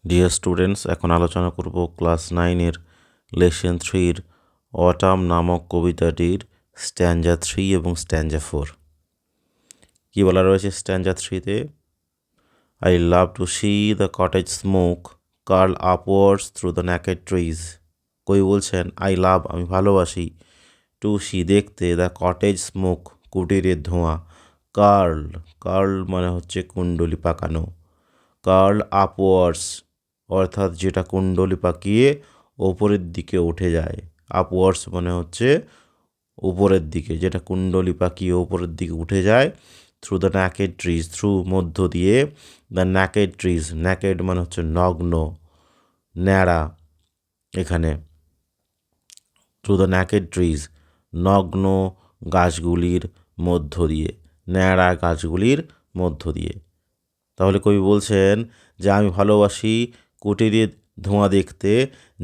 Dear students, এখন আলোচনা করব ক্লাস 9-এর লেসন 3-র অটাম নামক কবিতাটির স্ট্যাঞ্জা 3 এবং স্ট্যাঞ্জা 4। কী বলা রয়েছে স্ট্যাঞ্জা 3-তে? I love to see the cottage smoke curl upwards through the naked trees. কবি বলছেন আই লাভ, আমি ভালোবাসি, টু সি দেখতে, দ্য কটেজ স্মোক কুটিরের ধোঁয়া, কার্ল, কার্ল মানে হচ্ছে কুণ্ডলি পাকানো, কার্ল আপওয়ার্ডস অর্থাৎ যেটা কুণ্ডলি পাকিয়ে ওপরের দিকে উঠে যায়, আপওয়ার্ডস মানে হচ্ছে উপরের দিকে, যেটা কুণ্ডলি পাকিয়ে ওপরের দিকে উঠে যায়, through the naked trees, through মধ্য দিয়ে, দ্য ন্যাকেড ট্রিজ, ন্যাকেড মানে হচ্ছে নগ্ন, ন্যাড়া, এখানে থ্রু দ্য ন্যাকেড ট্রিজ নগ্ন গাছগুলির মধ্য দিয়ে, ন্যাড়া গাছগুলির মধ্য দিয়ে। তাহলে কবি বলছেন যে আমি ভালোবাসি কুটিরের ধোঁয়া দেখতে,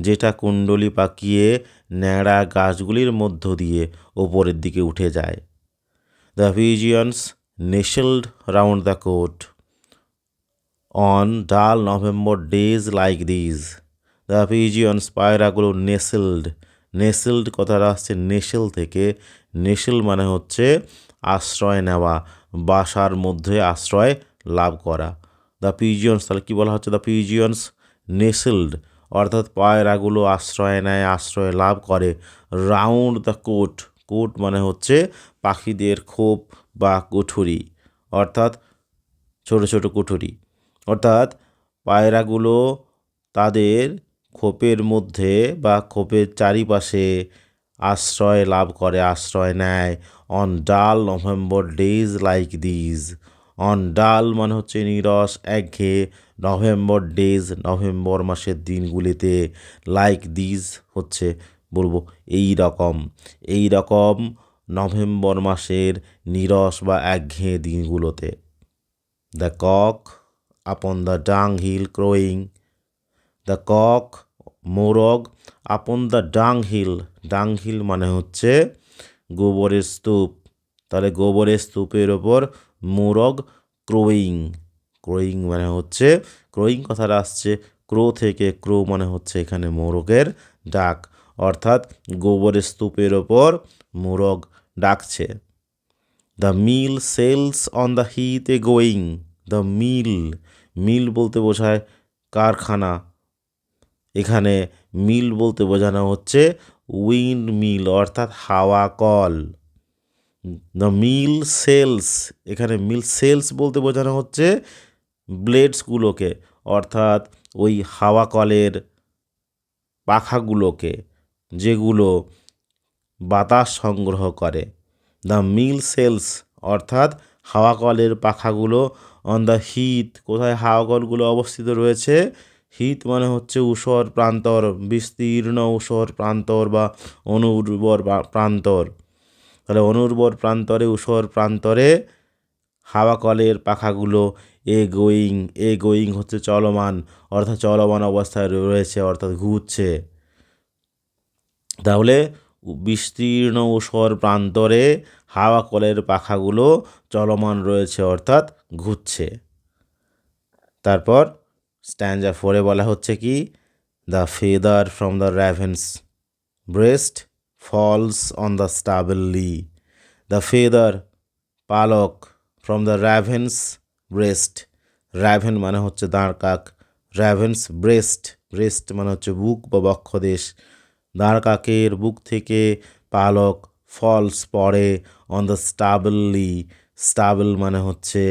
যেটা কুণ্ডলি পাকিয়ে ন্যাড়া গাছগুলির মধ্য দিয়ে ওপরের দিকে উঠে যায়। The pigeons nestled round the cote on dull November days like these. The pigeons পায়রাগুলো নেসেলড, নেসেলড কথাটা আসছে নেসেল থেকে, নেসেল মানে হচ্ছে আশ্রয় নেওয়া, বাসার মধ্যে আশ্রয় লাভ করা। দ্য পিজিয়ন্স, তাহলে কী বলা হচ্ছে? দ্য পিজিয়ন্স নেসেলড অর্থাৎ পায়রাগুলো আশ্রয় নেয়, আশ্রয় লাভ করে, রাউন্ড দ্য কোট, কোট মানে হচ্ছে পাখিদের খোপ বা কুঠুরি, অর্থাৎ ছোট ছোট কুঠুরি, অর্থাৎ পায়রাগুলো তাদের খোপের মধ্যে বা খোপের চারিপাশে আশ্রয় লাভ করে, আশ্রয় নেয়। On dull November days like these, on ডাল মানে হচ্ছে নিরস, একঘেয়ে, নভেম্বর ডেজ নভেম্বর মাসের দিনগুলিতে, লাইক দিজ হচ্ছে বলবো এই রকম, এই রকম নভেম্বর মাসের নিরস বা একঘেয়ে দিনগুলোতে। দ্য কক আপন দ্য ডাং হিল ক্রোয়িং, দ্য কক মোরগ আপন দ্য ডাং হিল, ডাং হিল মানে হচ্ছে গোবরের স্তূপ, তাহলে গোবরের স্তূপের ওপর মোরগ ক্রোয়িং, ক্রোয়িং মানে হচ্ছে, ক্রোয়িং কথাটা আসছে ক্রো থেকে, ক্রো মানে হচ্ছে এখানে মোরগের ডাক, অর্থাৎ গোবরের স্তূপের ওপর মোরগ ডাকছে। The mill sails on the heath a going, the mill, mill বলতে বোঝায় কারখানা, এখানে মিল বলতে বোঝানো হচ্ছে উইন্ড মিল অর্থাৎ হাওয়া কল। দ্য মিল সেলস, এখানে মিল সেলস বলতে বোঝানো হচ্ছে ব্লেডসগুলোকে, অর্থাৎ ওই হাওয়া কলের পাখাগুলোকে, যেগুলো বাতাস সংগ্রহ করে। দ্য মিল সেলস অর্থাৎ হাওয়া কলের পাখাগুলো, অন দ্য হিথ, কোথায় হাওয়া কলগুলো অবস্থিত রয়েছে? হিথ মানে হচ্ছে ঊষর প্রান্তর, বিস্তীর্ণ ঊষর প্রান্তর বা অনুর্বর প্রান্তর, তাহলে অনুর্বর প্রান্তরে, ঊষর প্রান্তরে হাওয়া কলের পাখাগুলো এ গোয়িং, এ গোয়িং হচ্ছে চলমান, অর্থাৎ চলমান অবস্থায় রয়েছে, অর্থাৎ ঘুরছে। তাহলে বিস্তীর্ণ ঊষর প্রান্তরে হাওয়া কলের পাখাগুলো চলমান রয়েছে, অর্থাৎ ঘুরছে। তারপর স্ট্যাঞ্জা 4-এ বলা হচ্ছে কি? The feather from the raven's breast falls on the stubble lea, the feather পালক, from the raven's breast, raven মানে হচ্ছে দাঁড় কাক, র্যাভেন্স ব্রেস্ট, ব্রেস্ট মানে হচ্ছে বুক বা বক্ষদেশ, দাঁড় কাকের বুক থেকে পালক, ফলস পড়ে, অন দ্য স্টাবল লি, স্টাবল মানে হচ্ছে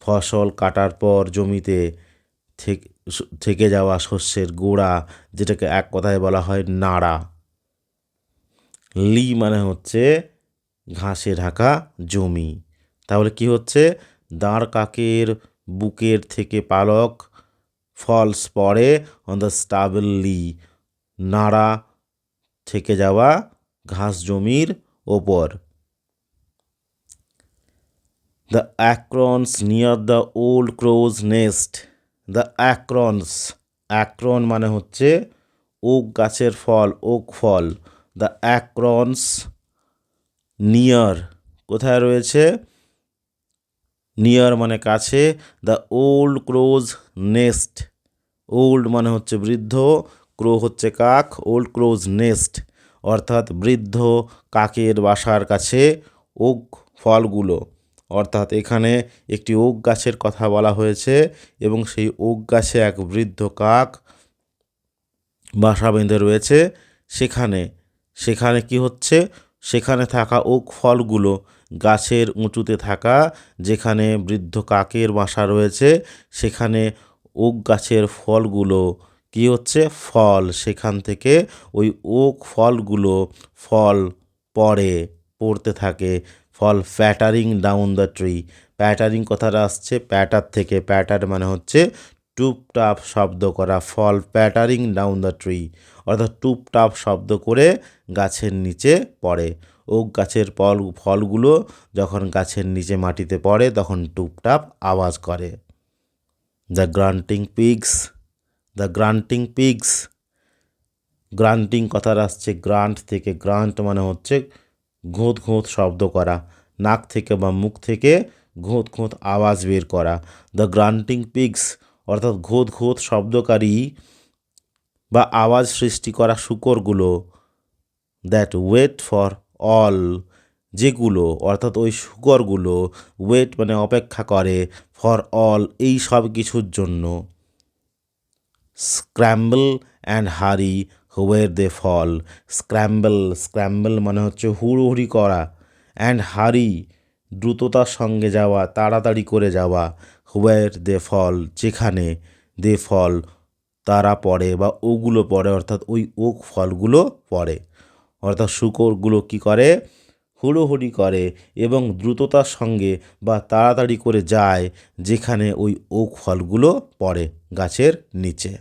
ফসল কাটার পর জমিতে থেকে যাওয়া শস্যের গোড়া, যেটাকে এক কথায় বলা হয় নাড়া। লি মানে হচ্ছে ঘাসে ঢাকা জমি, তাহলে কি হচ্ছে? দাঁড় কাকের বুকের থেকে পালক, ফলস পড়ে, অন দ্য স্টাবল লি, নাড়া থেকে যাওয়া ঘাস জমির ওপর। The acorns near the old crow's nest, the acorns, acorn মানে হচ্ছে ওক গাছের ফল, ওক ফল, দ্য অ্যাক্রনস নিয়ার কোথায় রয়েছে? নিয়ার মানে কাছে, the old crow's nest, old মানে হচ্ছে বৃদ্ধ, ক্রো হচ্ছে কাক, ওল্ড ক্রোজ নেস্ট অর্থাৎ বৃদ্ধ কাকের বাসার কাছে ওক ফলগুলো, অর্থাৎ এখানে একটি ওক গাছের কথা বলা হয়েছে এবং সেই ওক গাছে এক বৃদ্ধ কাক বাসা বেঁধে রয়েছে। সেখানে সেখানে কি হচ্ছে, সেখানে থাকা ওক ফলগুলো গাছের উঁচুতে থাকা, যেখানে বৃদ্ধ কাকের বাসা রয়েছে সেখানে ওক গাছের ফলগুলো কি হচ্ছে, ফল, সেখান থেকে ওই ওক ফলগুলো ফল পড়তে থাকে, ফল প্যাটারিং ডাউন দ্য ট্রি, প্যাটারিং কথাটা আসছে প্যাটার থেকে, প্যাটার মানে হচ্ছে টুপটাপ শব্দ করা, ফল প্যাটারিং ডাউন দ্য ট্রি অর্থাৎ টুপটাপ শব্দ করে গাছের নিচে পড়ে। ওক গাছের ফলগুলো যখন গাছের নিচে মাটিতে পড়ে তখন টুপটাপ আওয়াজ করে। The granting pigs, the granting pigs, granting কথাটা আসছে গ্রান্ট থেকে, গ্রান্ট মানে হচ্ছে ঘোঁত ঘোঁত শব্দ করা, নাক থেকে বা মুখ থেকে ঘোঁত ঘোঁত আওয়াজ বের করা। দ্য গ্রান্টিং পিগস অর্থাৎ ঘোঁত ঘোঁত শব্দকারী বা আওয়াজ সৃষ্টি করা শূকরগুলো, দ্যাট ওয়েট ফর অল, যেগুলো অর্থাৎ ওই শূকরগুলো ওয়েট মানে অপেক্ষা করে, ফর অল এই সব কিছুর জন্য, স্ক্র্যাম্বল অ্যান্ড হারি হোয়ার দে ফল, স্ক্র্যাম্বল, স্ক্র্যাম্বল মানে হচ্ছে হুড়োহুড়ি করা, অ্যান্ড হারি দ্রুততার সঙ্গে যাওয়া, তাড়াতাড়ি করে যাওয়া, হোয়ার দে ফল যেখানে, দে ফল তারা পড়ে বা ওগুলো পড়ে অর্থাৎ ওই ওক ফলগুলো পড়ে, অর্থাৎ শূকরগুলো কী করে, হুড়োহুড়ি করে এবং দ্রুততার সঙ্গে বা তাড়াতাড়ি করে যায় যেখানে ওই ওক ফলগুলো পড়ে গাছের নিচে।